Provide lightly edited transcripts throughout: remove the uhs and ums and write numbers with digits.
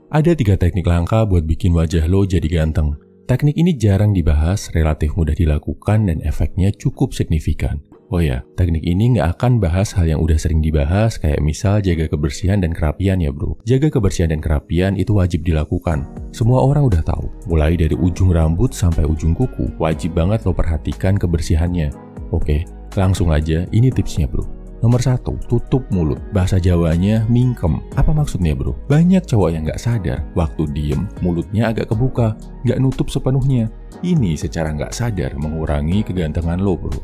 Ada 3 teknik langka buat bikin wajah lo jadi ganteng. Teknik ini jarang dibahas, relatif mudah dilakukan, dan efeknya cukup signifikan. Oh ya, teknik ini nggak akan bahas hal yang udah sering dibahas, kayak misal jaga kebersihan dan kerapian ya bro. Jaga kebersihan dan kerapian itu wajib dilakukan. Semua orang udah tahu, mulai dari ujung rambut sampai ujung kuku, wajib banget lo perhatikan kebersihannya. Oke, langsung aja, ini tipsnya bro. Nomor 1, tutup mulut. Bahasa Jawanya mingkem. Apa maksudnya bro? Banyak cowok yang nggak sadar, waktu diem, mulutnya agak kebuka, nggak nutup sepenuhnya. Ini secara nggak sadar mengurangi kegantengan lo bro.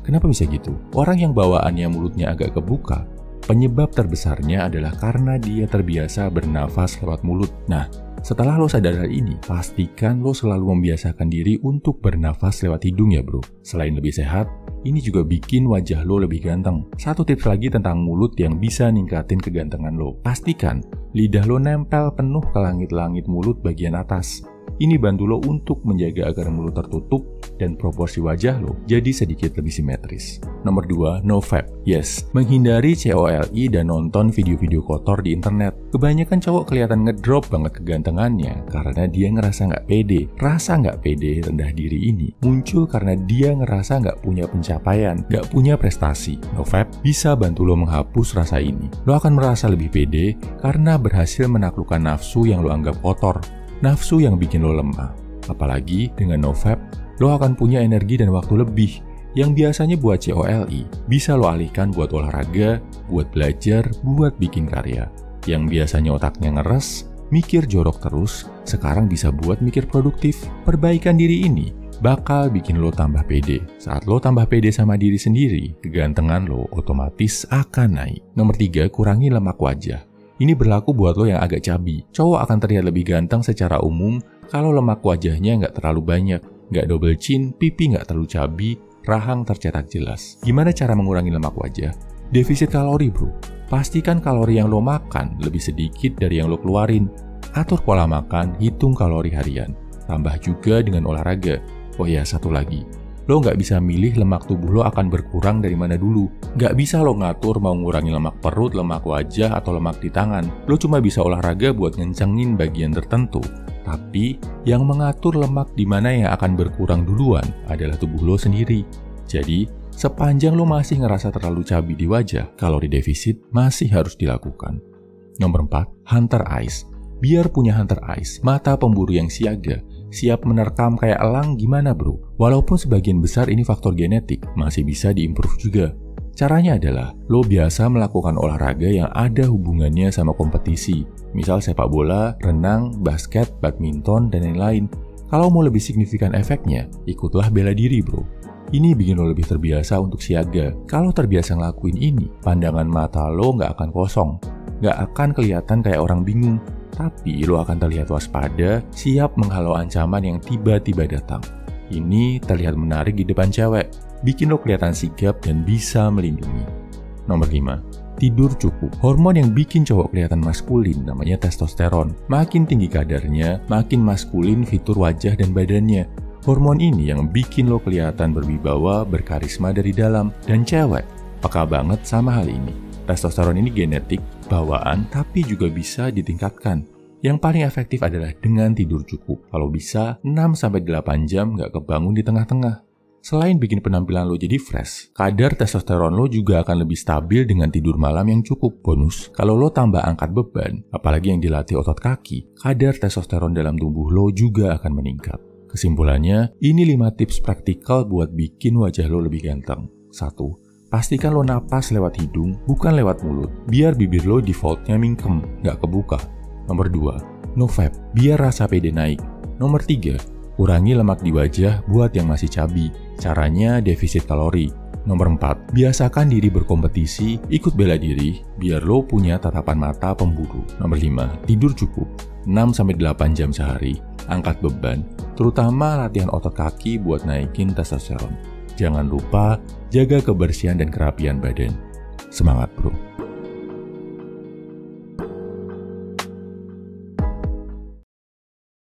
Kenapa bisa gitu? Orang yang bawaannya mulutnya agak kebuka, penyebab terbesarnya adalah karena dia terbiasa bernafas lewat mulut. Nah, setelah lo sadar hal ini, pastikan lo selalu membiasakan diri untuk bernafas lewat hidung ya bro. Selain lebih sehat, ini juga bikin wajah lo lebih ganteng. Satu tips lagi tentang mulut yang bisa ningkatin kegantengan lo. Pastikan lidah lo nempel penuh ke langit-langit mulut bagian atas. Ini bantu lo untuk menjaga agar mulut tertutup dan proporsi wajah lo jadi sedikit lebih simetris. Nomor 2, no fap. Yes, menghindari COLI dan nonton video-video kotor di internet. Kebanyakan cowok kelihatan ngedrop banget kegantengannya karena dia ngerasa nggak pede. Rasa nggak pede, rendah diri ini muncul karena dia ngerasa nggak punya pencapaian, nggak punya prestasi. No fap bisa bantu lo menghapus rasa ini. Lo akan merasa lebih pede karena berhasil menaklukkan nafsu yang lo anggap kotor. Nafsu yang bikin lo lemah. Apalagi dengan no fap, lo akan punya energi dan waktu lebih yang biasanya buat COLI bisa lo alihkan buat olahraga, buat belajar, buat bikin karya. Yang biasanya otaknya ngeres, mikir jorok terus, sekarang bisa buat mikir produktif. Perbaikan diri ini bakal bikin lo tambah pede. Saat lo tambah pede sama diri sendiri, kegantengan lo otomatis akan naik. Nomor 3, kurangi lemak wajah. Ini berlaku buat lo yang agak cabi. Cowok akan terlihat lebih ganteng secara umum kalau lemak wajahnya nggak terlalu banyak, nggak double chin, pipi nggak terlalu cabi, rahang tercetak jelas. Gimana cara mengurangi lemak wajah? Defisit kalori bro. Pastikan kalori yang lo makan lebih sedikit dari yang lo keluarin. Atur pola makan, hitung kalori harian. Tambah juga dengan olahraga. Oh ya, satu lagi. Lo nggak bisa milih lemak tubuh lo akan berkurang dari mana dulu. Nggak bisa lo ngatur mau ngurangi lemak perut, lemak wajah, atau lemak di tangan. Lo cuma bisa olahraga buat ngencengin bagian tertentu. Tapi, yang mengatur lemak di mana yang akan berkurang duluan adalah tubuh lo sendiri. Jadi, sepanjang lo masih ngerasa terlalu cabi di wajah, kalori defisit masih harus dilakukan. Nomor 4, hunter eyes. Biar punya hunter eyes, mata pemburu yang siaga, siap menerkam kayak elang gimana bro? Walaupun sebagian besar ini faktor genetik, masih bisa diimprove juga. Caranya adalah, lo biasa melakukan olahraga yang ada hubungannya sama kompetisi. Misal sepak bola, renang, basket, badminton, dan lain-lain. Kalau mau lebih signifikan efeknya, ikutlah bela diri bro. Ini bikin lo lebih terbiasa untuk siaga. Kalau terbiasa ngelakuin ini, pandangan mata lo nggak akan kosong. Nggak akan kelihatan kayak orang bingung. Tapi lo akan terlihat waspada, siap menghalau ancaman yang tiba-tiba datang. Ini terlihat menarik di depan cewek, bikin lo kelihatan sigap dan bisa melindungi. Nomor 5, tidur cukup. Hormon yang bikin cowok kelihatan maskulin namanya testosteron. Makin tinggi kadarnya, makin maskulin fitur wajah dan badannya. Hormon ini yang bikin lo kelihatan berwibawa, berkarisma dari dalam. Dan cewek peka banget sama hal ini. Testosteron ini genetik, bawaan, tapi juga bisa ditingkatkan. Yang paling efektif adalah dengan tidur cukup. Kalau bisa, 6-8 jam nggak kebangun di tengah-tengah. Selain bikin penampilan lo jadi fresh, kadar testosteron lo juga akan lebih stabil dengan tidur malam yang cukup. Bonus, kalau lo tambah angkat beban, apalagi yang dilatih otot kaki, kadar testosteron dalam tubuh lo juga akan meningkat. Kesimpulannya, ini 5 tips praktikal buat bikin wajah lo lebih ganteng. 1. Pastikan lo napas lewat hidung, bukan lewat mulut. Biar bibir lo defaultnya mingkem, nggak kebuka. Nomor 2, no fap, biar rasa pede naik. Nomor 3, kurangi lemak di wajah buat yang masih cabi. Caranya defisit kalori. Nomor 4, biasakan diri berkompetisi, ikut bela diri, biar lo punya tatapan mata pemburu. Nomor 5, tidur cukup, 6-8 jam sehari. Angkat beban, terutama latihan otot kaki buat naikin testosteron. Jangan lupa jaga kebersihan dan kerapian badan. Semangat bro!